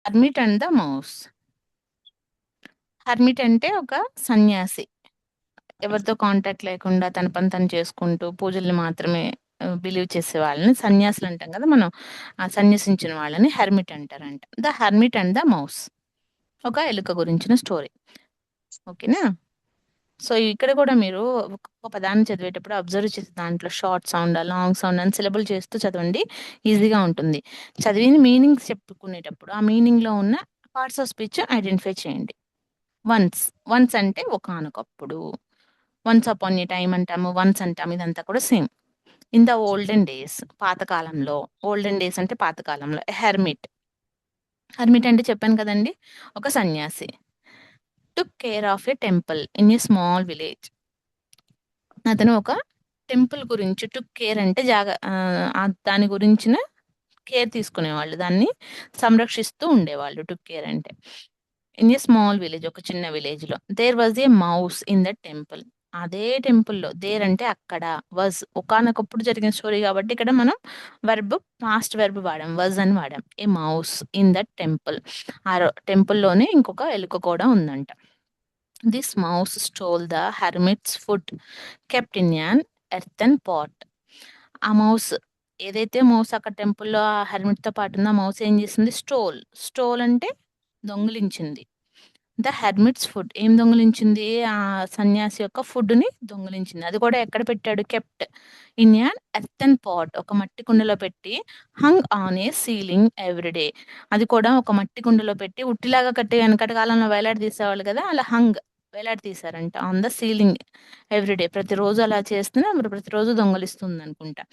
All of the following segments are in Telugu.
Hermit and the mouse. Hermit అంటే ఒక సన్యాసి. ఎవరితో కాంటాక్ట్ లేకుండా తన పని తను చేసుకుంటూ పూజల్ని మాత్రమే బిలీవ్ చేసే వాళ్ళని సన్యాసులు అంటాం కదా మనం. ఆ సన్యసించిన వాళ్ళని హెర్మిట్ అంటారంట. The hermit and the mouse ఒక ఎలుక గురించిన స్టోరీ. ఓకేనా? సో ఇక్కడ కూడా మీరు ఒక పదాన్ని చదివేటప్పుడు అబ్జర్వ్ చేసే దాంట్లో షార్ట్ సౌండ్, లాంగ్ సౌండ్ అని సిలబుల్ చేస్తూ చదవండి. ఈజీగా ఉంటుంది. చదివిన మీనింగ్స్ చెప్పుకునేటప్పుడు ఆ మీనింగ్ లో ఉన్న పార్ట్స్ ఆఫ్ స్పీచ్ ఐడెంటిఫై చేయండి. వన్స్, వన్స్ అంటే ఒకానొకప్పుడు. వన్స్ అపాన్ ఏ టైమ్ అంటాము, వన్స్ అంటాము, ఇదంతా కూడా same. In the olden days, పాతకాలంలో. ఓల్డెన్ డేస్ అంటే పాతకాలంలో. హెర్మిట్, హెర్మిట్ అంటే చెప్పాను కదండి, ఒక సన్యాసి. Took care of a temple in a small village. అతను ఒక టెంపుల్ గురించి, టుక్ కేర్ అంటే దాని గురించిన కేర్ తీసుకునేవాళ్ళు, దాన్ని సంరక్షిస్తూ ఉండేవాళ్ళు. టుక్ కేర్ అంటే ఇన్ ఏ స్మాల్ విలేజ్, ఒక చిన్న విలేజ్ లో. There was a mouse in the temple. అదే టెంపుల్లో, దేర్ అంటే అక్కడ, వాజ్ ఒకానొకప్పుడు జరిగిన స్టోరీ కాబట్టి ఇక్కడ మనం వెర్బ్, పాస్ట్ వెర్బ్ వాడాం, వాజ్ అని వాడాం. A mouse in the temple. ఆ టెంపుల్లోనే ఇంకొక ఎలుక కూడా ఉందంట. This mouse stole the hermit's food kept in an earthen pot. ఆ మౌస్, ఏదైతే మౌస్ అక్కడ టెంపుల్లో ఆ హెర్మిట్ తో పాటు ఉన్న మౌస్ ఏం చేసింది? స్టోల్. స్టోల్ అంటే దొంగిలించింది. ద హెర్మిట్స్ ఫుడ్, ఏం దొంగిలించింది? ఆ సన్యాసి యొక్క ఫుడ్ ని దొంగిలించింది. అది కూడా ఎక్కడ పెట్టాడు? Kept in an earthen pot, ఒక మట్టి కుండలో పెట్టి. Hung on a ceiling everyday, అది కూడా ఒక మట్టి కుండలో పెట్టి ఉట్టిలాగా కట్టి వెనకటి కాలంలో వేలాడి తీసేవాళ్ళు కదా, అలా హంగ్, వేలాడి తీసారంట. ఆన్ ద సీలింగ్ ఎవ్రీడే, ప్రతిరోజు అలా చేస్తూనే మరి ప్రతిరోజు దొంగలిస్తుంది అనుకుంటా.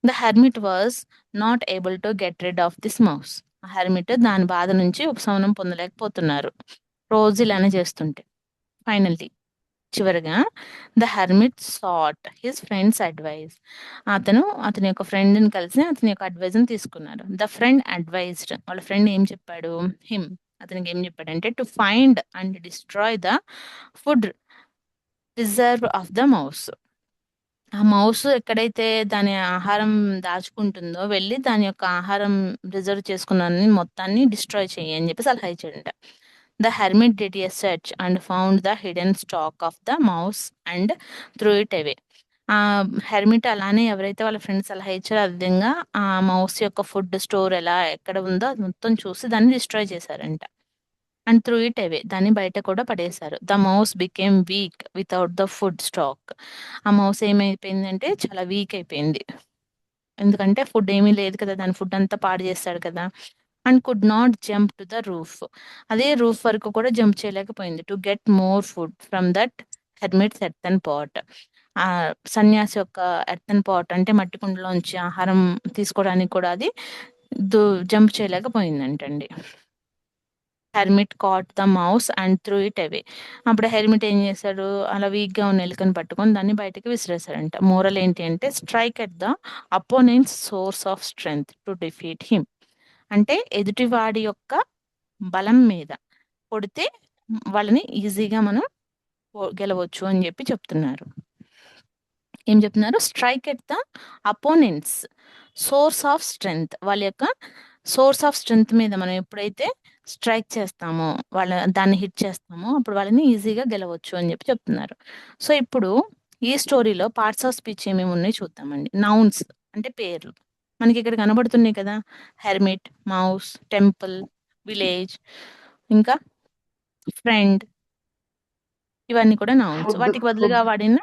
The hermit was not able to get rid of this mouse. ఆ హెర్మిట్ దాని బాధ నుంచి ఉపశమనం పొందలేకపోతున్నారు, రోజు ఇలానే చేస్తుంటే. ఫైనల్లీ, చివరగా, the hermit sat his friends advice. అతని యొక్క ఫ్రెండ్ ని కలిసి అతని యొక్క అడ్వైజ్ ని తీసుకున్నారు. ద ఫ్రెండ్ అడ్వైజ్డ్, వాళ్ళ ఫ్రెండ్ ఏం చెప్పాడు? హిమ్, అతనికి ఏం చెప్పాడంటే, to find and destroy the food reserve of the mouse. ఆ మౌస్ ఎక్కడైతే దాని ఆహారం దాచుకుంటుందో వెళ్ళి దాని యొక్క ఆహారం రిజర్వ్ చేసుకున్న మొత్తాన్ని డిస్ట్రాయ్ చేయి అని చెప్పి సలహా ఇచ్చాడంట. The hermit did a search and found the hidden stock of the mouse and threw it away. ఆ హెర్మిట్ అలానే ఎవరైతే వాళ్ళ ఫ్రెండ్స్ సలహా ఇచ్చారో ఆ విధంగా ఆ మౌస్ యొక్క ఫుడ్ స్టోర్ ఎలా ఎక్కడ ఉందో అది మొత్తం చూసి దాన్ని డిస్ట్రాయ్ చేశారంట. అండ్ త్రూ ఇట్ అవే, దాన్ని బయట కూడా పడేశారు. The mouse became week without the food stock. ఆ మౌస్ ఏమైపోయిందంటే చాలా వీక్ అయిపోయింది, ఎందుకంటే ఫుడ్ ఏమీ లేదు కదా, దాని ఫుడ్ అంతా పాడు చేస్తాడు కదా. And could not jump to the roof, అదే రూఫ్ వరకు కూడా జంప్ చేయలేకపోయింది. To get more food from that hermit's earthen pot. ఆ సన్యాసి యొక్క ఎర్తన్ పాట్ అంటే మట్టి కుండలోంచి ఆహారం తీసుకోవడానికి కూడా అది జంప్ చేయలేకపోయిందంటండి. Hermit caught the mouse and threw it away. అప్పుడు హెర్మిట్ ఏం చేశాడు? అలా వీక్ గా ఉన్న ఎలుకని పట్టుకొని దాన్ని బయటకి విసిరేశాడంట. మోరల్ ఏంటి అంటే, strike at the opponents source of strength to defeat him. అంటే ఎదుటివాడి యొక్క బలం మీద కొడితే వాళ్ళని ఈజీగా మనం గెలవచ్చు అని చెప్పి చెప్తున్నారు. ఏం చెప్తున్నారు? Strike at the opponents source of strength, వాళ్ళ యొక్క సోర్స్ ఆఫ్ స్ట్రెంగ్త్ మీద మనం ఎప్పుడైతే స్ట్రైక్ చేస్తామో, దాన్ని హిట్ చేస్తామో అప్పుడు వాళ్ళని ఈజీగా గెలవచ్చు అని చెప్పి చెప్తున్నారు. సో ఇప్పుడు ఈ స్టోరీలో పార్ట్స్ ఆఫ్ స్పీచ్ ఏమేమి ఉన్నాయి చూద్దామండి. నౌన్స్ అంటే పేర్లు మనకి ఇక్కడ కనబడుతున్నాయి కదా, హెర్మిట్, మౌస్, టెంపుల్, విలేజ్, ఇంకా ఫ్రెండ్, ఇవన్నీ కూడా నౌన్స్. ఫుడ్ వాటికి బదులుగా ఫుడ్ వాడిన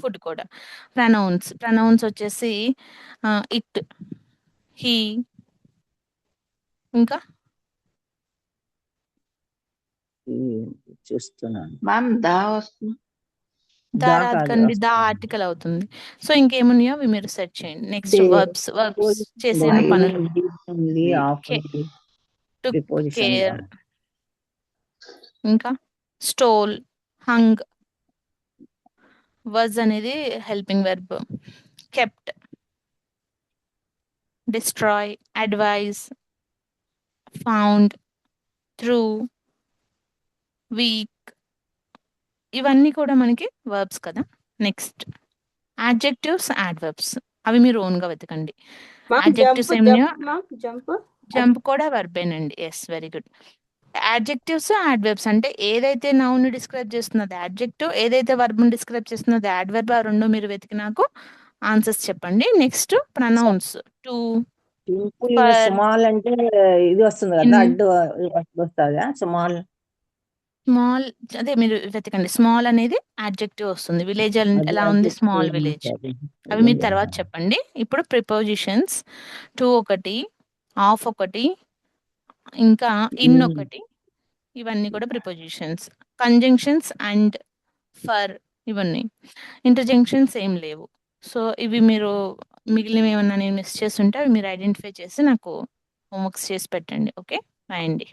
ఫుడ్ కూడా. ప్రనౌన్స్, ప్రనౌన్స్ వచ్చేసి ఇట్, హీ, ఇంకా చూస్తున్నాను. మ్యామ్ దా వస్తుంది. దా దా రాదు కాదు కండి, దా వస్తుంది. ఆర్టికల్ అవుతుంది. సో ఇంకేమున్నాయో అవి మీరు సెర్చ్ చేయండి. నెక్స్ట్ వర్బ్స్, వర్బ్స్ చేసిన పనులు. ఉంది, ఆఫ్ ఉంది, టుక్ ప్రిపోజిషన్ కేర్, ఇంకా స్టోల్, హంగ్. వజ్ అనేది helping verb. Kept, destroy, advise, found, through, weak, ఇవన్నీ కూడా మనకి వర్బ్స్ కదా. నెక్స్ట్ యాడ్జెక్టివ్స్, యాడ్వర్బ్స్, అవి మీరు ఓన్ గా వెతకండి. మ్యామ్ జంప్ యాడ్జెక్టివ్స్ ఏమన్నాయో జంప్ మ్యామ్ జంప్ జంప్ కూడా వర్బేనండి. Yes. Very good. Adjectives, adverbs అంటే ఏదైతే నౌన్‌ని డిస్క్రైబ్ చేస్తుందో అది యాడ్జెక్టివ్. ఏదైతే వర్బ్‌ని డిస్క్రైబ్ చేస్తుందో అది యాడ్వర్బ్. ఆ 2 మీరు వెతికి నాకు ఆన్సర్స్ చెప్పండి. Next pronouns. To, simple for, small అంటే ఇది వస్తుంది కదా, ఇన్, అడ్డు వస్తుందా స్మాల్? స్మాల్ అదే మీరు వెతకండి. స్మాల్ అనేది యాడ్జెక్టివ్ వస్తుంది. విలేజ్ అది ఎలా ఉంది? Small village. అవి మీరు తర్వాత చెప్పండి. ఇప్పుడు ప్రిపోజిషన్స్. టు ఒకటి, ఆఫ్ ఒకటి, ఇంకా ఇన్ ఒకటి. ఇవన్నీ కూడా ప్రిపోజిషన్స్. కంజంక్షన్స్ అండ్, ఫర్ ఇవన్నీ. ఇంటర్జంక్షన్స్ ఏం లేవు. సో ఇవి మీరు మిగిలినవి ఏమన్నా నేను మిస్ చేస్తుంటే అవి మీరు ఐడెంటిఫై చేసి నాకు హోంవర్క్స్ చేసి పెట్టండి. ఓకే. బాయ్ అండి.